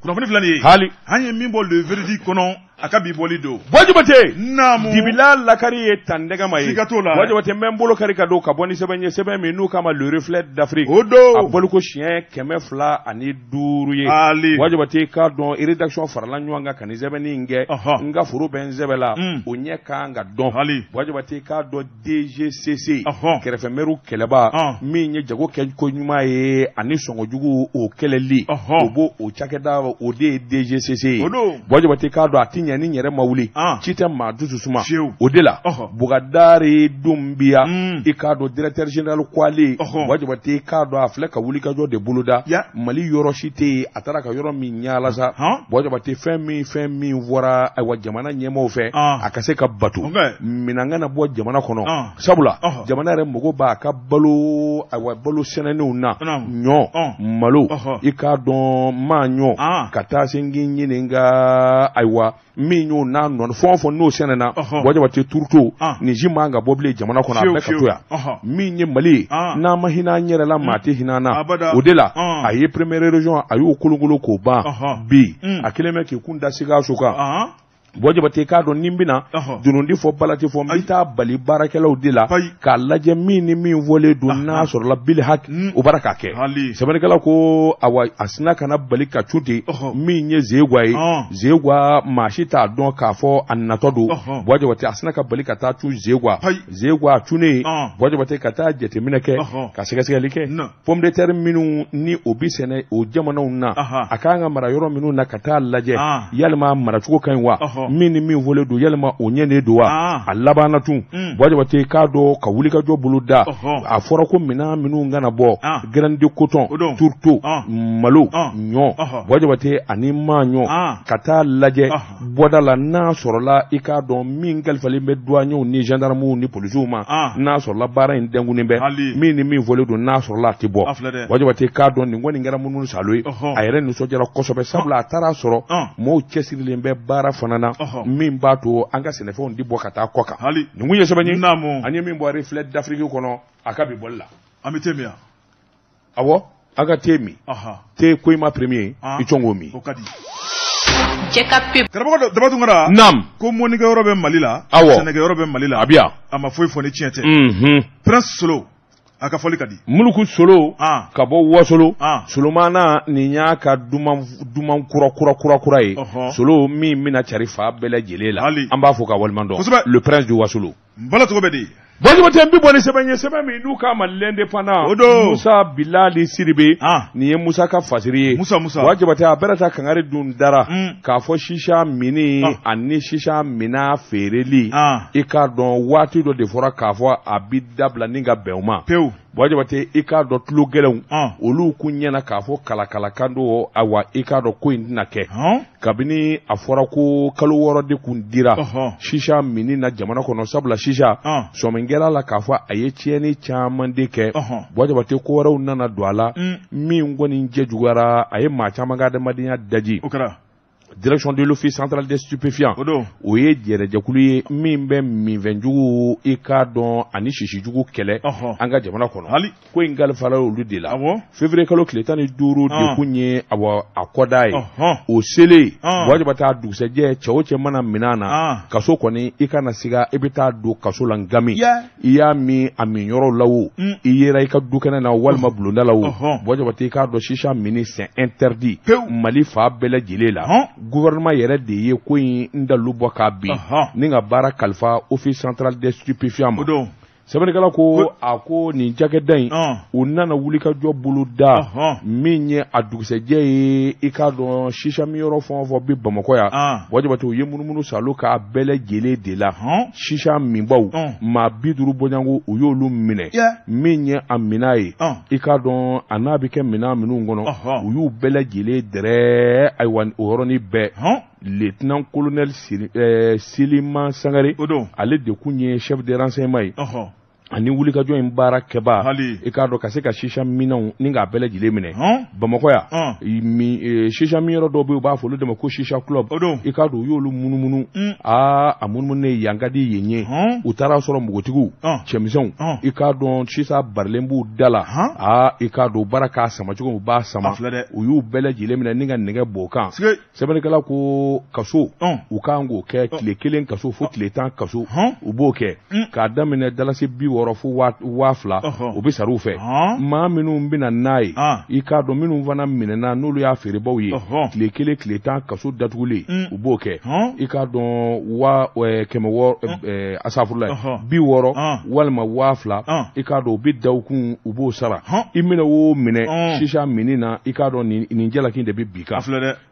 kunnafoni filɛ nin ye an ye min bɔ le verdict kɔnɔ a ka bi bɔli don Wajibate naamu dibila lakari ye tandɛgɛma ye siga t'o la Wajibate n bɛ n bolo kari ka don ka bɔ ni sɛbɛn ye sɛbɛn min n'u kama le reflet d'Afrique o don a bɔli ko siɲɛ 205 ye Wajibate k'a dɔn rédaction farala ɲɔgɔn kan ka nin sɛbɛnni in kɛ n ka foro bɛ n sɛbɛn la o ɲɛ kan ka dɔn Wajibate k'a dɔn DGCC kɛrɛfɛ mɛru kɛlɛba min ye jago kɛ ko ɲuman ye ani sɔngɔjugu o kɛlɛli o b'o o cakɛda o de ye DGCC ye Wajibate k'a dɔn a ti ɲɛ ni yɛrɛ ma wuli ci tɛ maa dusu suma o de la Bugadari Dumbiya i k'a dɔn directeur général Kwale Wajibate k'a dɔn a filɛ ka wuli ka jɔ de boloda Mali yɔrɔ si tɛ yen a taara ka yɔrɔ min ɲaala sa Wajibate fɛn min fɔra ayiwa jamana ɲɛmaaw fɛ a ka se ka bato minan kana bɔ jamana kɔnɔ sabula jamana yɛrɛ mago b'a ka balo sɛnɛnenw na ɲɔ malo i k'a dɔn maa ɲɔ ka taa se n k'i ɲininka ayiwa min y'o n'a nɔ fɛn o fɛn n'o sɛnɛna Wajibate turuto nin si man ka bɔ bilen jamana kɔnɔ a bɛɛ ka to yan min ye Mali ye n'a ma hinɛ an yɛrɛ la maa tɛ hinɛ an na o de la a ye première région a y'o kolokolo k'o ban bi a kelen bɛ k'i kun da Sikaso kan Wajibate k'a dɔn ni n bɛna dunundi fɔ bala tɛ fɔ n bɛ taa bali baarakɛlaw de la k'a lajɛ min ni min fɔlen don n'a sɔrɔla bili haki o baara k'a kɛ sɛbɛnnikɛla ko awa a sina kana bali ka cu ten min ye Zegwa ye Zegwa maa si t'a dɔn k'a fɔ a natɔ don Wajibate a sina ka bali ka taa cu Zegwa a cunen Wajibate ka taa jateminɛ kɛ ka sɛgɛsɛgɛli kɛ pomme de terre minnu ni o bi sɛnɛ o jamanaw na a kan ka mara yɔrɔ minnu na ka taa lajɛ yalima maracogo ka ɲi wa min ni min fɔlen don yalima o ɲɛnen don wa a labanna tun Wajibate k'a dɔn ka wuli ka jɔ bolo da a fɔra ko minan minnu kana bɔ graine de coton turto malo ɲɔ Wajibate ani maa ɲɔ ka taa lajɛ bɔda la n'a sɔrɔla i k'a dɔn min kalifalen bɛ douaniers ni gendarmes ni policiers ma n'a sɔrɔla baara in dɛngunnen bɛ min ni min fɔlen don n'a sɔrɔla a tɛ bɔ Wajibate k'a dɔn nin kɔni kɛra minnu salo ye a yɛrɛ nisɔndiyara kosɛbɛ sabula a taara sɔrɔ mɔɔw cɛsirilen bɛ baara fana na min b'a to an ka sɛnɛfɛnw di bɔ ka taa kɔ kan nin kun ye sɛbɛn ye an ye min bɔ reflet d'Afrique kɔnɔ a ka bi bɔli la an bɛ te min yan awɔ a ka te min te Koyima premier i cɔn k'o min karamɔgɔ Dabatungara ko mɔnikɛ yɔrɔ bɛ Mali la sɛnɛkɛ yɔrɔ bɛ Mali la a ma foyi fɔ ni tiɲɛ tɛ Prince Solo a ka fɔli ka di Muluku Solo ka bɔ Wasolo Solomana nin y'a ka duman kura ye Solo min bɛna cari fa bɛɛ lajɛlen la an b'a fɔ ka waliman dɔn le prince du Wasolo balacogo bɛ di Wajibate n bɛ bɔ ni sɛbɛn ye sɛbɛn min n'u k'a ma l'indépendant Musa Bilali Sidibe nin ye Musa ka fasiri ye Wajibate a bɛɛ ta kangari dun dara k'a fɔ shisha mini ani shisha mina feereli i k'a dɔn waati dɔ de fɔra k'a fɔ a bi dabila ni ka bɛn o ma Wajibate i k'a dɔn tulo gɛlɛnw olu kun ɲɛna k'a fɔ kalakalakan do awa i k'a dɔn ko in tɛna kɛ kabini a fɔra ko kalo 6 de kun dira shisha mini na jamana kɔnɔ sabula shisha sɔmingɛra la k'a fɔ a ye tiɲɛni caman de kɛ Wajibate ko wɛrɛw nana don a la min kɔni jɛ juguyara a ye maa caman ka adamadenya daji direction de l'office central des stupéfiants o ye jɛrɛjɛkulu ye min bɛ minfɛnjugu i k'a dɔn ani sisijugu kɛlɛ an ka jamana kɔnɔ ko in kalifala olu de la février kalo tile 15 de kun ye a kɔda ye o selen Wajibate a dugusɛjɛ cɛ o cɛ mana minan na kaso kɔni i kana siga i bɛ taa don kaso la ngami i y'a min a min yɔrɔ la o i yera i ka dukɛnɛ na walima bulonda la o Wajibate i k'a dɔn shisha mini c'est interdit Mali fa bɛɛ lajɛlen la gouvernement yɛrɛ de ye ko in ndalu bɔ k'a bin ni ka baara kalifa office central des stupéfiants ma sɛbɛnnikɛla ko a ko nin cakɛda in o nana wulikajɔ bolo da min ye a dugusɛjɛ ye i k'a dɔn shisha min yɔrɔ fɛn o fɛn bɛ Bamakɔ yan wajibati u ye munumunu salo k'a bɛɛ lajɛlen de la shisha minbaw maa 50 bɔɲanko u y'olu minɛ min ye a minɛ ye i k'a dɔn a n'a bɛ kɛ minɛn minnu kɔnɔ u y'u bɛɛ lajɛlen dɛrɛ ayiwa o yɔrɔnin bɛɛ lieutenant colonel Siliman Sangare ale de kun ye chef de renseignement ye ani wulikajɔ in baara kɛba i k'a dɔn ka se ka shisha minɛnw ni k'a bɛɛ lajɛlen minɛ Bamakɔ yan shisha min yɔrɔ dɔw bɛ yen u b'a fɔ olu de ma ko shisha club i k'a dɔn u y'olu munumunu a munumunen yan ka di yen ye u taara sɔrɔ npogotigiw cɛmisɛnw i k'a dɔn shisha barilen b'u da la i k'a dɔn baara k'a sama cogo u b'a sama u y'u bɛɛ lajɛlen minɛ ni ka nɛgɛ b'o kan sɛbɛnnikɛla ko kaso u kan k'o kɛ tile 1 kaso fo tile 10 kaso u b'o kɛ k'a daminɛ dalasi 60 fo 2000 u bɛ sara u fɛ maa minnu bɛna n'a ye i k'a dɔn minnu fana minɛna n'olu y'a feerebaw ye tile 1 tile 10 kaso datugulen u b'o kɛ i k'a dɔn 100 asafurula 60 walima 2000 i k'a dɔn u bɛ da u kun u b'o sara i minɛ o minɛ shisha mini na i k'a dɔn nin jalaki de bɛ bi kan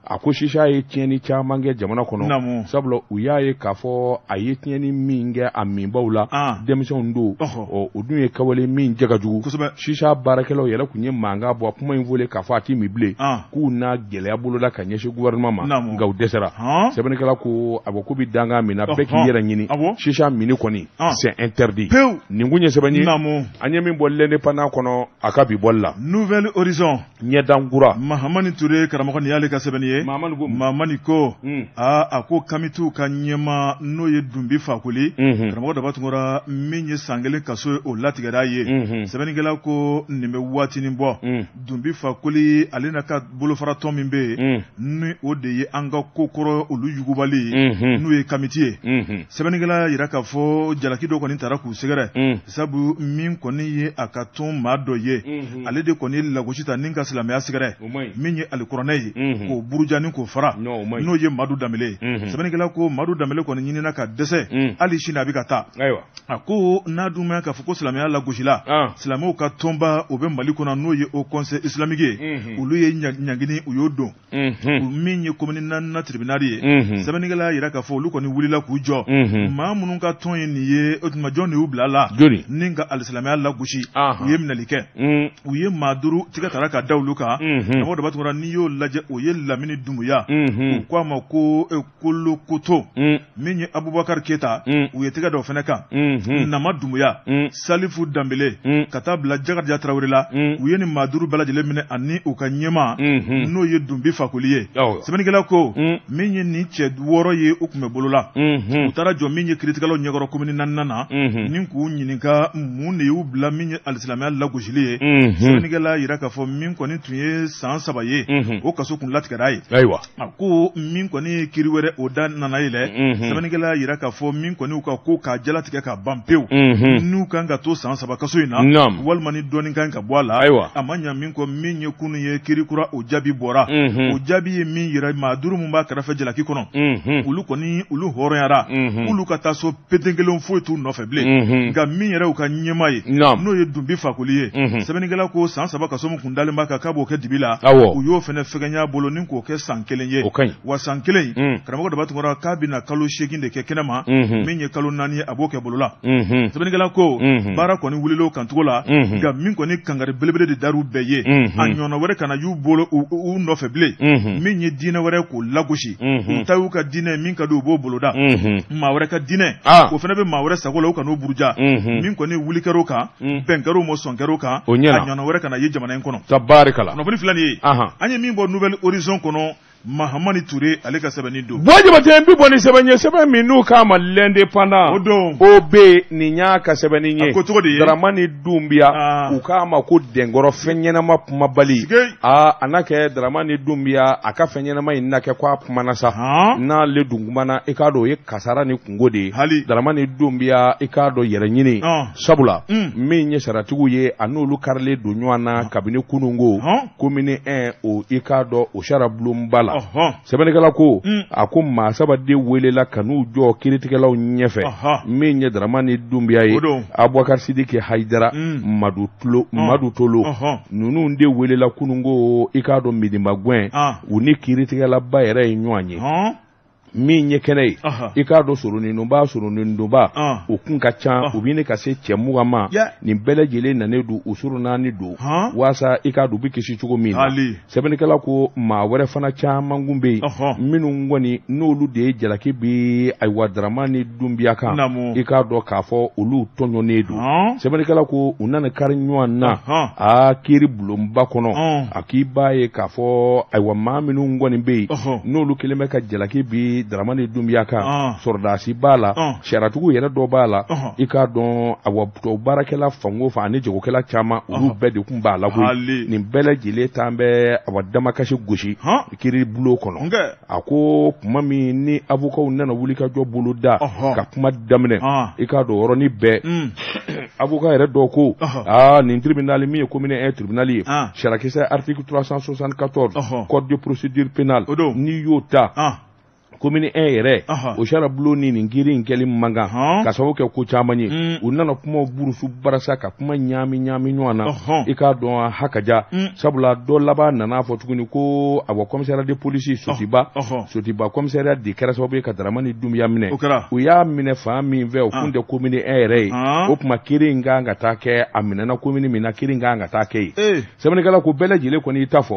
a ko shisha ye tiɲɛni caman kɛ jamana kɔnɔ sabula u y'a ye k'a fɔ a ye tiɲɛni min kɛ a minbaw la denmisɛnw don o dun ye kawale min jɛka jugu shisha baarakɛlaw yɛrɛ kun ye mankan bɔ kuma in fɔlen k'a fɔ a t'i mi bilen k'u n'a gɛlɛya bolola ka ɲɛsin gouvernement ma nka u dɛsɛra sɛbɛnnikɛla ko a ko bi dangan min na bɛɛ k'i yɛrɛ ɲini shisha mini kɔni c'est interdit nin kun ye sɛbɛn ye an ye min bɔ l'indépendant kɔnɔ a ka bi bɔli la Nouvel Horizon ɲɛdankura Mahamani Touré karamɔgɔ nin y'ale ka sɛbɛnni ye Mahamani ko a ko Kamitu ka ɲɛma n'o ye Dunbi Fakoli karamɔgɔ Dabatungora min ye san 1 kaso o latigɛra ye sɛbɛnnikɛla ko nin bɛ waatinin bɔ Dunbi Fakoli ale na ka bolofara tɔn min bɛ yen ni o de ye an ka kokɔrɔ olu yugubali n'o ye Kamiti ye sɛbɛnnikɛla yira k'a fɔ jalaki dɔ kɔni taara k'u sɛgɛrɛ sabu min kɔni ye a ka tɔn maa dɔ ye ale de kɔni ye lagosi ta ni ka silamɛya sɛgɛrɛ min ye alikuranɛ ye k'o buruja ni k'o fara n'o ye Madu Danbele sɛbɛnnikɛla ko Madu Danbele kɔni ɲinina ka dɛsɛ hali sini a bɛ ka taa a ko n'a dun ma k'a fɔ ko silamɛya lagosila silamɛw ka tɔnba o bɛ Mali kɔnɔ n'o ye au conseil islamique ye olu ye ɲangini u y'o don min ye commune 4 tribunal ye sɛbɛnnikɛla yira k'a fɔ olu kɔni wulila k'u jɔ maa minnu ka tɔn ye nin ye o tuma jɔn de y'u bila la ni ka alisilamɛya lagosi u ye minɛli kɛ u ye maa 5 tigɛ tara ka da olu kan karamɔgɔ Dabatungora n'i y'o lajɛ o ye Lamini Dumuya u ko a ma ko Kolokoto min ye Abubakar Keta u ye tigɛ dɔ fɛnɛ kan Nama Dumuya Salifu Danbele ka taa bila Jakarija Tarawele la u ye nin maa 5 bɛɛ lajɛlen minɛ ani u ka ɲɛma n'o ye Dunbi Fakoli ye sɛbɛnnikɛla ko min ye nin cɛ 6 ye u tun bɛ bolo la u taara jɔ min ye kiritigɛlaw ɲɛkɔrɔ commune 4 na ni k'u ɲininka mun de y'u bila min ye alisilamɛya lagosili ye sɛbɛnnikɛla yira k'a fɔ min kɔni tun ye san 3 ye o kaso kun latigɛra ye a ko min kɔni ye kiri wɛrɛ o da nana ye dɛ sɛbɛnnikɛla yira k'a fɔ min kɔni u ka ko k'a jalatigɛ ka ban pewu n'u kan ka to san 3 kaso in na walima ni dɔɔnin kan ka bɔ a la a ma ɲa min kɔ min ye kunun ye kirikura o jaabi bɔra o jaabi ye min yira maa 5 min b'a kɛrɛfɛ jalaki kɔnɔ olu kɔni olu hɔrɔnyara olu ka taa so peten kelen foyi t'u nɔfɛ bilen nka min yɛrɛ u ka ɲɛma ye n'o ye Dunbi Fakoli ye sɛbɛnnikɛla ko san 3 kaso min kun dalen b'a kan k'a b'o kɛ dibi la u y'o fɛnɛ fɛgɛnya bolo ni k'o kɛ san 1 ye wa san 1 karamɔgɔ Dabatungora k'a bɛna kalo 8 de kɛ kɛnɛma min ye kalo 4 ye a b'o kɛ bolo la sɛbɛnnikɛla ko baara kɔni wulila kan cogo la nka min kɔni kangari belebele de dar'u bɛɛ ye a ɲɔgɔnna wɛrɛ kana y'u bolo u nɔfɛ bilen min ye diinɛ wɛrɛ k'o lagosi u ta y'u ka diinɛ min ka di u b'o boloda maa wɛrɛ ka diinɛ o fana bɛ maa wɛrɛ sago la u kan'o buruja min kɔni wuli kɛr'o kan bɛn kɛr'o ma sɔn kɛr'o kan a ɲɔgɔnna wɛrɛ kana ye jamana in kɔnɔ kunnafoni filɛ nin ye an ye min bɔ Nouvel Horizon kɔnɔ Mahamani Touré ale ka sɛbɛnni don Bɔjibate bi bɔ ni sɛbɛn ye sɛbɛn min n'u k'a ma l'indépendant o don o bɛ nin y'a ka sɛbɛnni ye a ko cogo di ye Dramani Dunbiya u k'a ma ko dɛnkɔrɔ fɛn ɲɛnama kumabali a n'a kɛ Dramani Dunbiya a ka fɛn ɲɛnama in na kɛ ko a kumana sa n'ale dun kumana i k'a dɔn o ye kasara ni kungo de ye Dramani Dunbiya i k'a dɔn yɛrɛ ɲini sabula min ye saratigiw ye a n'olu karilen don ɲɔgɔn na kabini kunungo commune 1 o i k'a dɔn o sarabulonba la la sɛbɛnnikɛla ko a ko maa saba de welela ka n'u jɔ kiiritigɛlaw ɲɛfɛ min ye Dramani Dunbiya ye Abubakar Sidiki Hayidara Madu Tolo ninnu de welela kunun ko i k'a dɔn Medinba Gɔn u ni kiiritigɛlaba yɛrɛ ye ɲɔgɔn ye min ye kɛnɛ ye i k'a dɔn soronin donba o kun ka ca u bɛ ka se cɛ 20 ma nin bɛɛ lajɛlen nanen don u suru 4 don waasa i k'a dɔn u bɛ kisi cogo min na sɛbɛnnikɛla ko maa wɛrɛ fana caman kun bɛ yen minnu kɔni n'olu de ye jalaki bi ayiwa Dramani Dunbiya kan i k'a dɔn k'a fɔ olu tɔɲɔnnen don sɛbɛnnikɛla ko u nana kari ɲɔgɔn na kiiri bulonba kɔnɔ a k'i b'a ye k'a fɔ ayiwa maa minnu kɔni bɛ yen n'olu kelen bɛ ka jalaki bi Dramani Dunbiya kan sɔrɔdasi b'a la sariyatigiw yɛrɛ dɔ b'a la i k'a dɔn baarakɛla fan o fan ani jagokɛla caman olu bɛɛ de kun b'a la koyi nin bɛɛ lajɛlen t'an bɛ damakasi gosi kiiri bulon kɔnɔ a ko kuma min ni avocat nana wuli ka jɔ bolo da ka kuma daminɛ i k'a dɔn yɔrɔnin bɛɛ avocat yɛrɛ dɔ ko nin tribunal min ye commune 1 tribunal ye sariyakisɛ article 374 code de procédure pénale n'i y'o ta commune 1 yɛrɛ o sariya bulon ni nin kiiri in kɛli man kan ka sababu kɛ ko caman ye u nana kuma burusu barasa ka kuma ɲaami ɲɔgɔn na i k'a dɔn hakaja sabula dɔ laban nana fɔ tuguni ko commissariat de police Sotiba commissariat de kɛra sababu ye ka Dramani Dunbiya minɛ u y'a minɛ fan min fɛ o kun tɛ commune 1 yɛrɛ ye o tuma kiiri in kan ka taa kɛ a minɛna commune min na kiiri in kan ka taa kɛ ye sɛbɛnnikɛla ko bɛɛ lajɛlen kɔni i ta fɔ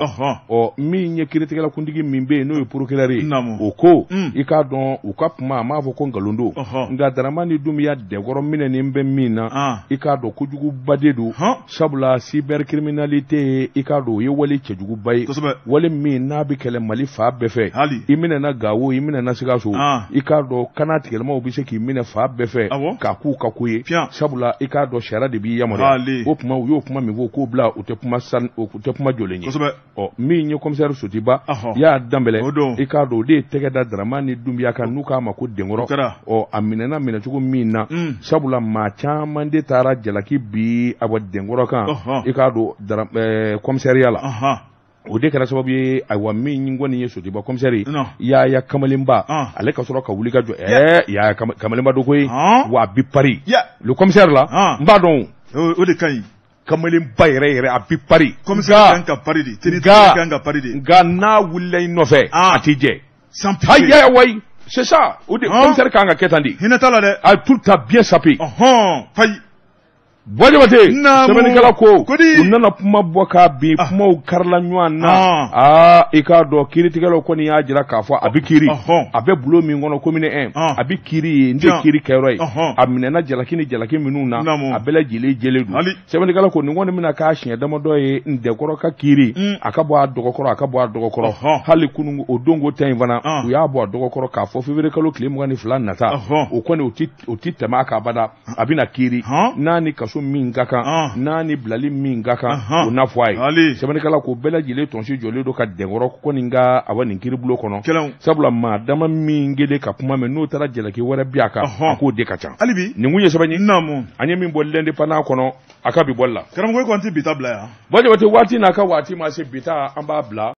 min ye kiiritigɛla kuntigi min bɛ yen n'o ye procureur ye o ko i k'a dɔn u ka kuma a m'a fɔ ko nkalon don nka Dramani Dunbiya dɛgɔrɔ minɛnen bɛ min na i k'a dɔn kojuguba de don sabula cybercriminalité i k'a dɔn o ye wale cɛjuguba ye wale min n'a bɛ kɛlɛ Mali fa bɛɛ fɛ i minɛna Gawo i minɛna Sikaso i k'a dɔn kana tigɛlamaw bɛ se k'i minɛ fa bɛɛ fɛ k'a k'u ka ko ye sabula i k'a dɔn sariya de b'i yamaruya o kuma u y'o kuma min fɔ k'o bila u tɛ kuma jɔlen ye min ye commissaire Sotiba y'a danbɛlɛ i k'a dɔn o de ye tɛgɛ da Dramani Dunbiya kan n'u k'a ma ko denkɔrɔ a minɛna minɛcogo min na sabula maa caman de taara jalaki bi denkɔrɔ kan i k'a dɔn commissariat la o de kɛra sababu ye ayiwa min kɔni ye Sotiba commissaire ye Yaya Kamalenba ale ka sɔrɔ ka wuli ka jɔ Yaya Kamalenba do koyi wa a bi pari le commissaire la n b'a dɔn o de ka ɲi Kamalenba yɛrɛ a bi pari commissaire kan ka pari de territoire kan ka pari de nka n'a wulila i nɔfɛ a t'i jɛ Aïe, ouais, c'est ça. Ou de commissaire kan ka kɛ tan de. Hinɛ t'a la dɛ. A tout a bien sapé. Fayi. Bɔjɔbate sɛbɛnnikɛla ko u nana kuma bɔ k'a bin kumaw karila ɲɔgɔn na i k'a dɔn kiiritigɛlaw kɔni y'a jira k'a fɔ a bɛ kiiri a bɛ bulon min kɔnɔ commune 1 a bɛ kiiri ye n tɛ kiiri kɛyɔrɔ ye a minɛna jalaki ni jalaki minnu na a bɛɛ lajɛlen jɛlen don sɛbɛnnikɛla ko nin kɔni bɛna k'a siɲɛ damadɔ ye n dɛkɔrɔ ka kiiri a ka bɔ a dɔgɔkɔrɔ a ka bɔ a dɔgɔkɔrɔ hali kunun o donko ta in fana u y'a bɔ a dɔgɔkɔrɔ k'a fɔ février kalo tile 22 nata o kɔni o ti tɛmɛ a kan abada a bɛna kiiri n'a ni kaso min ka kan n'a ni bilali min ka kan o n'a fɔ a ye sɛbɛnnikɛla ko bɛɛ lajɛlen tɔnsi jɔlen don ka dɛnkɔrɔ kɔni ka nin kiiribulon kɔnɔ sabula maa dama min kɛlen ka kuma mɛn n'o taara jalaki wɛrɛ bi a kan a k'o de ka ca nin kun ye sɛbɛn ye an ye min bɔ l'indépendant kɔnɔ a ka bi bɔli la karamɔgɔ kɔni tɛ bita bila yan Bɔjɔbate waati n'a ka waati ma se bita an b'a bila